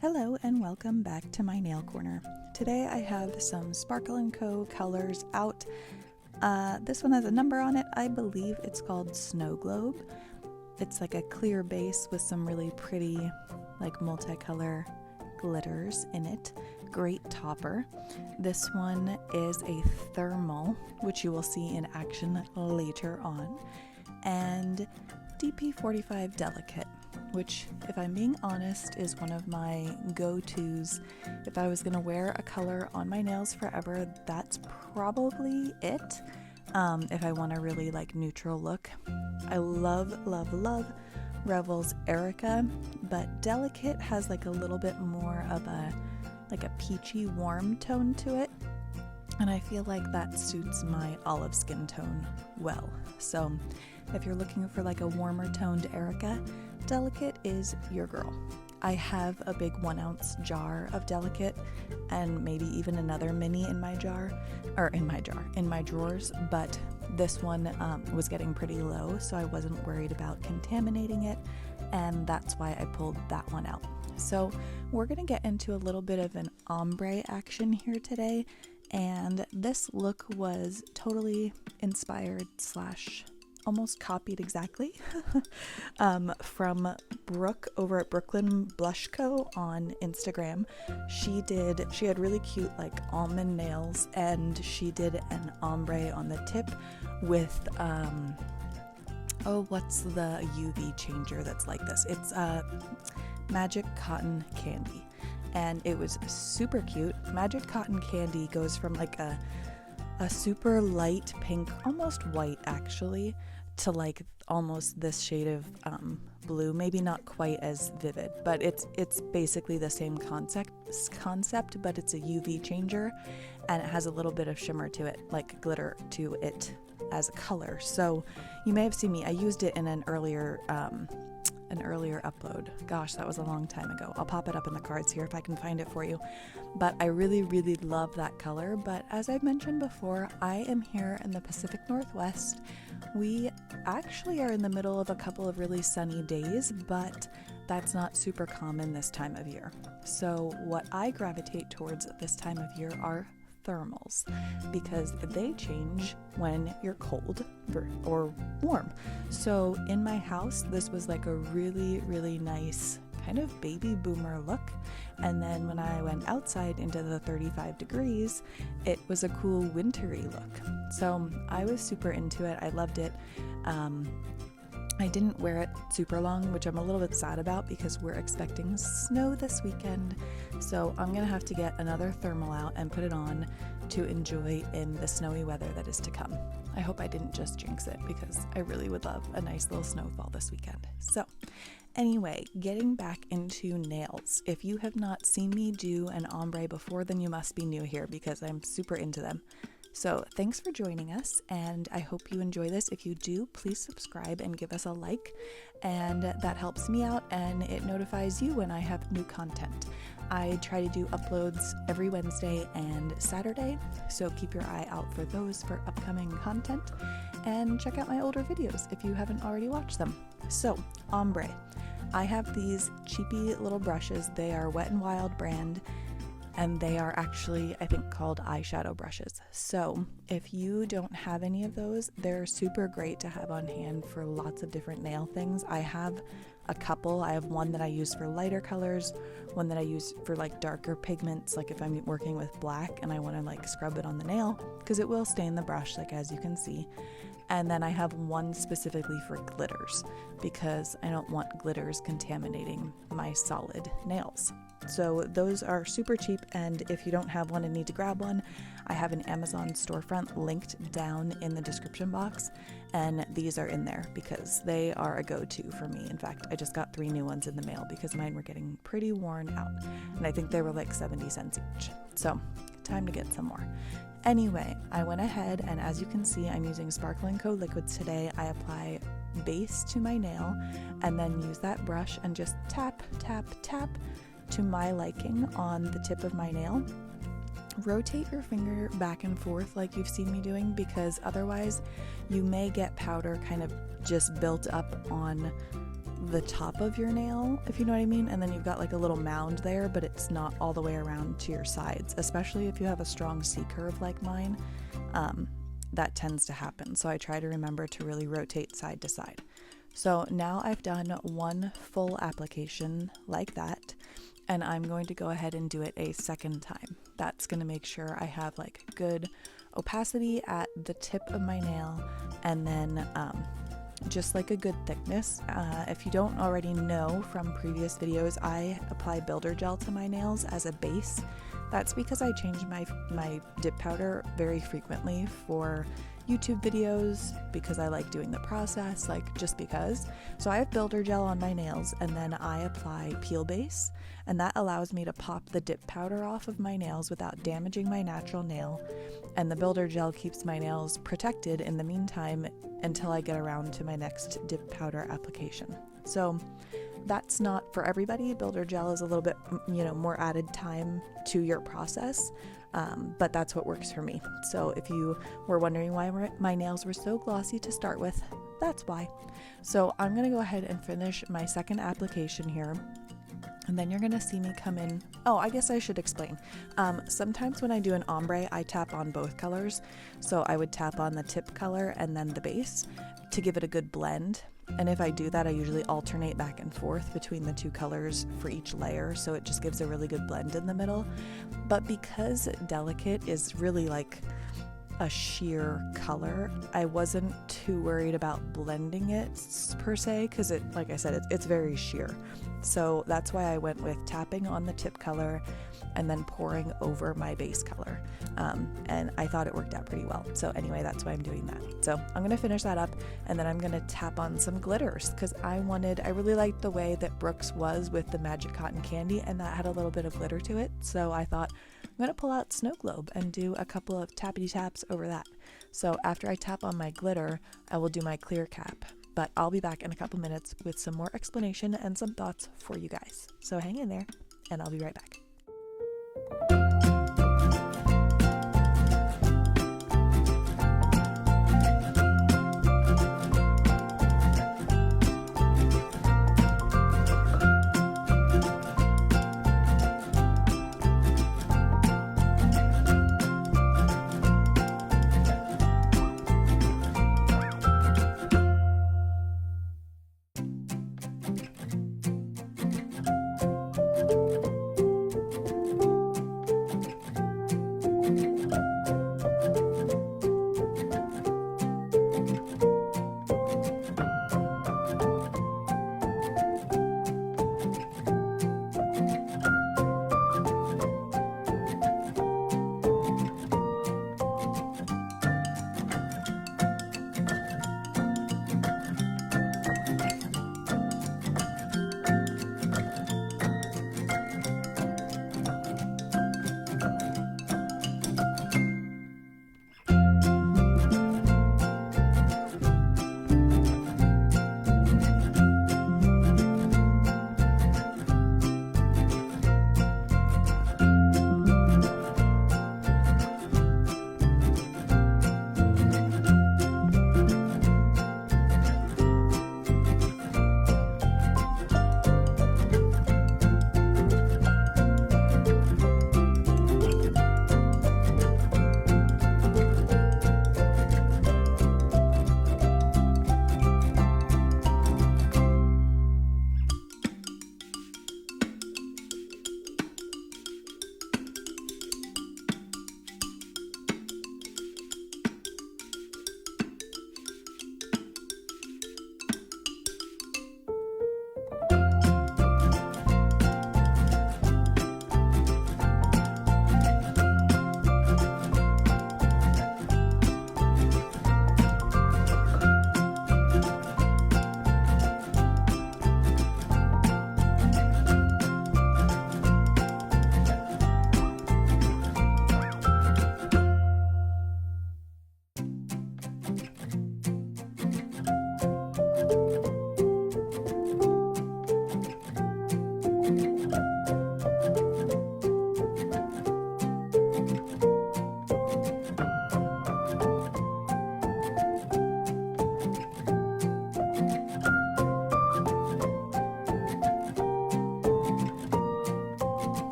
Hello and welcome back to my nail corner. Today I have some Sparkle & Co. colors out. This one has a number on it. I believe it's called Snowglobe. It's like a clear base with some really pretty like multicolor glitters in it. Great topper. This one is a thermal, which you will see in action later on, and DP45 Delicate, which, if I'm being honest, is one of my go-tos. If I was going to wear a color on my nails forever, that's probably it. If I want a really like neutral look. I love Revel's Erica, but Delicate has like a little bit more of a peachy warm tone to it, and I feel like that suits my olive skin tone well. So if you're looking for like a warmer toned Erica, Delicate is your girl. I have a big 1 ounce jar of Delicate and maybe even another mini in my drawers, but this one was getting pretty low, so I wasn't worried about contaminating it, and that's why I pulled that one out. So we're gonna get into a little bit of an ombre action here today, and this look was totally inspired / almost copied exactly from Brooke over at Brooklyn Blush Co. on Instagram. She had really cute like almond nails, and she did an ombre on the tip with what's the UV changer that's like this? It's Magic Cotton Candy, and it was super cute. Magic Cotton Candy goes from like a super light pink, almost white actually, to like almost this shade of blue, maybe not quite as vivid, but it's basically the same concept, but it's a UV changer, and it has a little bit of shimmer to it, like glitter to it as a color. So you may have seen me, I used it in an earlier upload. Gosh, that was a long time ago. I'll pop it up in the cards here if I can find it for you. But I really love that color. But as I've mentioned before, I am here in the Pacific Northwest. We actually are in the middle of a couple of really sunny days, but that's not super common this time of year. So what I gravitate towards this time of year are thermals, because they change when you're cold or warm. So in my house, this was like a really nice kind of baby boomer look, and then when I went outside into the 35 degrees, it was a cool wintry look. So I was super into it. I loved it. I didn't wear it super long, which I'm a little bit sad about because we're expecting snow this weekend. So I'm going to have to get another thermal out and put it on to enjoy in the snowy weather that is to come. I hope I didn't just jinx it, because I really would love a nice little snowfall this weekend. So anyway, getting back into nails. If you have not seen me do an ombre before, then you must be new here, because I'm super into them. So thanks for joining us, and I hope you enjoy this. If you do, please subscribe and give us a like, and that helps me out and it notifies you when I have new content. I try to do uploads every Wednesday and Saturday, so keep your eye out for those for upcoming content, and check out my older videos if you haven't already watched them. So, ombre. I have these cheapy little brushes. They are Wet n Wild brand, and they are actually, I think, called eyeshadow brushes. So if you don't have any of those, they're super great to have on hand for lots of different nail things. I have a couple. I have one that I use for lighter colors, one that I use for like darker pigments, like if I'm working with black and I want to like scrub it on the nail, because it will stain the brush, like as you can see. And then I have one specifically for glitters, because I don't want glitters contaminating my solid nails. So those are super cheap, and if you don't have one and need to grab one, I have an Amazon storefront linked down in the description box, and these are in there because they are a go-to for me. In fact, I just got 3 new ones in the mail because mine were getting pretty worn out, and I think they were like 70 cents each. So time to get some more. Anyway, I went ahead, and as you can see, I'm using Sparkle & Co. liquids today. I apply base to my nail and then use that brush and just tap, tap, tap to my liking on the tip of my nail. rotate your finger back and forth like you've seen me doing, because otherwise you may get powder kind of just built up on the top of your nail, if you know what I mean, and then you've got like a little mound there, but it's not all the way around to your sides, especially if you have a strong C-curve like mine. That tends to happen, so I try to remember to really rotate side to side. So now I've done one full application like that, and I'm going to go ahead and do it a second time. That's going to make sure I have like good opacity at the tip of my nail, and then just like a good thickness. If you don't already know from previous videos, I apply builder gel to my nails as a base. That's because I change my dip powder very frequently for YouTube videos, because I like doing the process, like just because. So I have builder gel on my nails, and then I apply peel base, and that allows me to pop the dip powder off of my nails without damaging my natural nail, and the builder gel keeps my nails protected in the meantime until I get around to my next dip powder application. So that's not for everybody. Builder gel is a little bit, more added time to your process, but that's what works for me. So if you were wondering why my nails were so glossy to start with, that's why. So I'm going to go ahead and finish my second application here, and then you're going to see me come in. Oh, I guess I should explain. Sometimes when I do an ombre, I tap on both colors. So I would tap on the tip color and then the base to give it a good blend. And if I do that, I usually alternate back and forth between the two colors for each layer, so it just gives a really good blend in the middle. But because Delicate is really like a sheer color, I wasn't too worried about blending it per se, because it, like I said, it's very sheer. So that's why I went with tapping on the tip color and then pouring over my base color. And I thought it worked out pretty well. So anyway, that's why I'm doing that. So I'm going to finish that up, and then I'm going to tap on some glitters, because I really liked the way that Brooks was with the Magic Cotton Candy, and that had a little bit of glitter to it. So I thought I'm going to pull out Snowglobe and do a couple of tappity taps over that. So after I tap on my glitter, I will do my clear cap. But I'll be back in a couple minutes with some more explanation and some thoughts for you guys. So hang in there, and I'll be right back.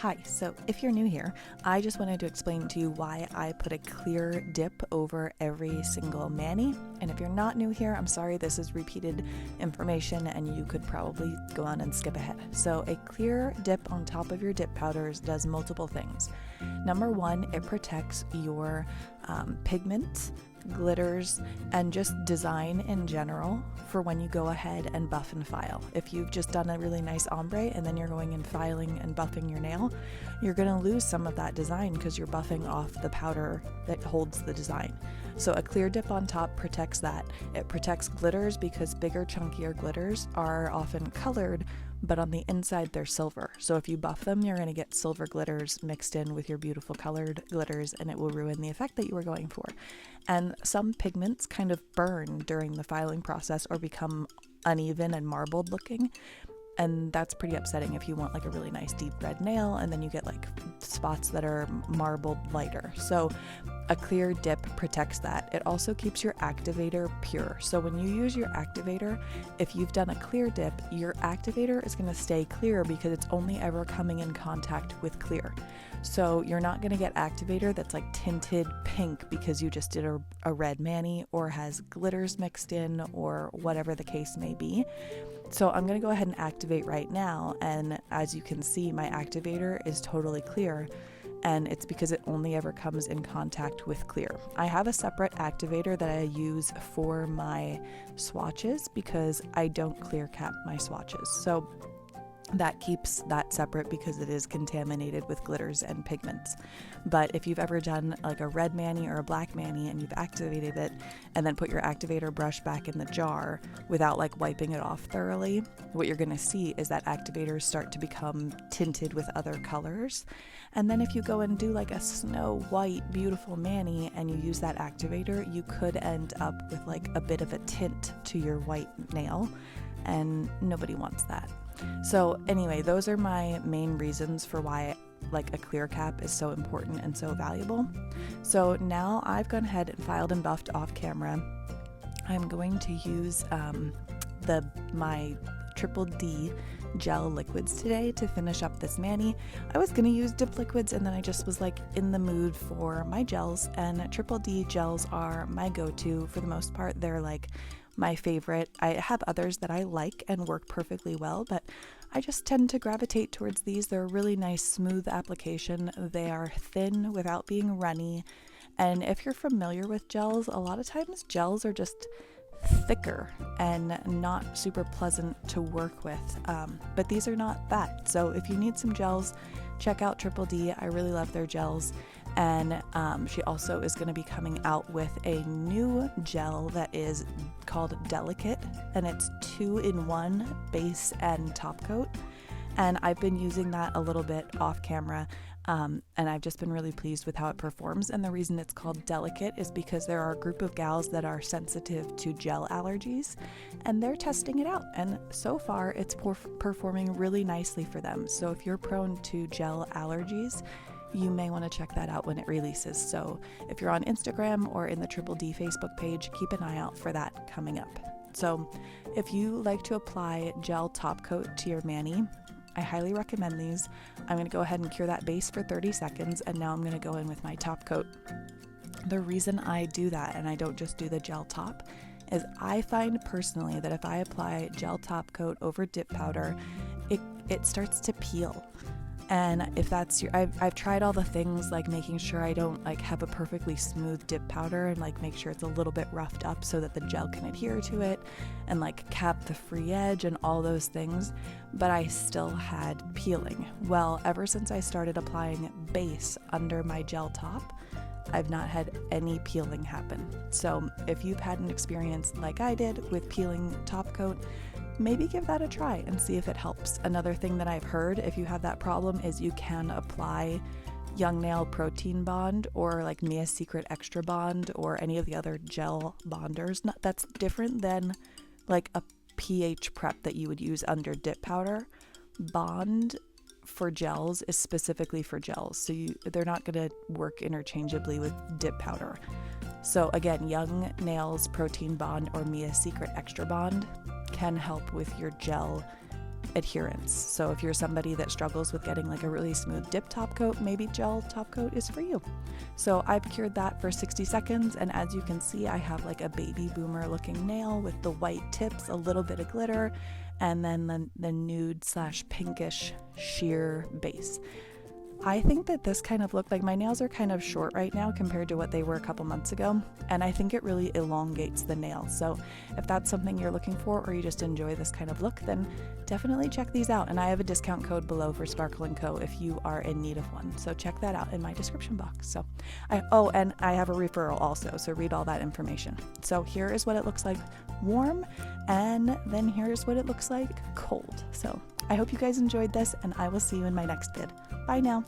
Hi, so if you're new here, I just wanted to explain to you why I put a clear dip over every single mani. And if you're not new here, I'm sorry, this is repeated information and you could probably go on and skip ahead. So a clear dip on top of your dip powders does multiple things. Number one, it protects your pigment, glitters, and just design in general for when you go ahead and buff and file. If you've just done a really nice ombre and then you're going and filing and buffing your nail, you're going to lose some of that design because you're buffing off the powder that holds the design. So a clear dip on top protects that. It protects glitters because bigger, chunkier glitters are often colored, but on the inside they're silver. So if you buff them, you're going to get silver glitters mixed in with your beautiful colored glitters, and it will ruin the effect that you were going for. And some pigments kind of burn during the filing process or become uneven and marbled looking. And that's pretty upsetting if you want like a really nice deep red nail and then you get like spots that are marbled lighter. So a clear dip protects that. It also keeps your activator pure. So when you use your activator, if you've done a clear dip, your activator is going to stay clear because it's only ever coming in contact with clear. So you're not going to get activator that's like tinted pink because you just did a red mani or has glitters mixed in or whatever the case may be. So I'm going to go ahead and activate right now, and as you can see, my activator is totally clear, and it's because it only ever comes in contact with clear. I have a separate activator that I use for my swatches because I don't clear cap my swatches. So that keeps that separate because it is contaminated with glitters and pigments. But if you've ever done like a red mani or a black mani and you've activated it and then put your activator brush back in the jar without like wiping it off thoroughly, what you're going to see is that activators start to become tinted with other colors. And then if you go and do like a snow white beautiful mani and you use that activator, you could end up with like a bit of a tint to your white nail, and nobody wants that. So anyway, those are my main reasons for why like a clear cap is so important and so valuable. So now I've gone ahead and filed and buffed off camera. I'm going to use my Triple D gel liquids today to finish up this mani. I was gonna use dip liquids and then I just was like in the mood for my gels, and Triple D gels are my go-to for the most part. They're like my favorite. I have others that I like and work perfectly well, but I just tend to gravitate towards these. They're a really nice smooth application. They are thin without being runny. And if you're familiar with gels, a lot of times gels are just thicker and not super pleasant to work with. But these are not that. So if you need some gels, check out Triple D. I really love their gels. And she also is going to be coming out with a new gel that is called Delicate, and it's 2-in-1 base and top coat. And I've been using that a little bit off camera, and I've just been really pleased with how it performs. And the reason it's called Delicate is because there are a group of gals that are sensitive to gel allergies, and they're testing it out. And so far, it's performing really nicely for them. So if you're prone to gel allergies, you may want to check that out when it releases. So if you're on Instagram or in the Triple D Facebook page, keep an eye out for that coming up. So if you like to apply gel top coat to your mani, I highly recommend these. I'm going to go ahead and cure that base for 30 seconds, and now I'm going to go in with my top coat. The reason I do that, and I don't just do the gel top, is I find personally that if I apply gel top coat over dip powder, it starts to peel. And if that's I've tried all the things like making sure I don't like have a perfectly smooth dip powder and like make sure it's a little bit roughed up so that the gel can adhere to it and like cap the free edge and all those things, but I still had peeling. Well, ever since I started applying base under my gel top, I've not had any peeling happen. So if you've had an experience like I did with peeling top coat, maybe give that a try and see if it helps. Another thing that I've heard, if you have that problem, is you can apply Young Nail Protein Bond or like Mia's Secret Extra Bond or any of the other gel bonders. That's different than like a pH prep that you would use under dip powder. Bond for gels is specifically for gels, so they're not going to work interchangeably with dip powder. So again, Young Nails Protein Bond or Mia's Secret Extra Bond can help with your gel adherence. So if you're somebody that struggles with getting like a really smooth dip top coat, maybe gel top coat is for you. So I've cured that for 60 seconds, and as you can see, I have like a BabyBoomer looking nail with the white tips, a little bit of glitter, and then the nude / pinkish sheer base. I think that this kind of look, like my nails are kind of short right now compared to what they were a couple months ago, and I think it really elongates the nail. So if that's something you're looking for, or you just enjoy this kind of look, then definitely check these out. And I have a discount code below for Sparkle & Co. if you are in need of one. So check that out in my description box. So and I have a referral also, so read all that information. So here is what it looks like warm, and then here's what it looks like cold. So I hope you guys enjoyed this, and I will see you in my next vid. Bye now.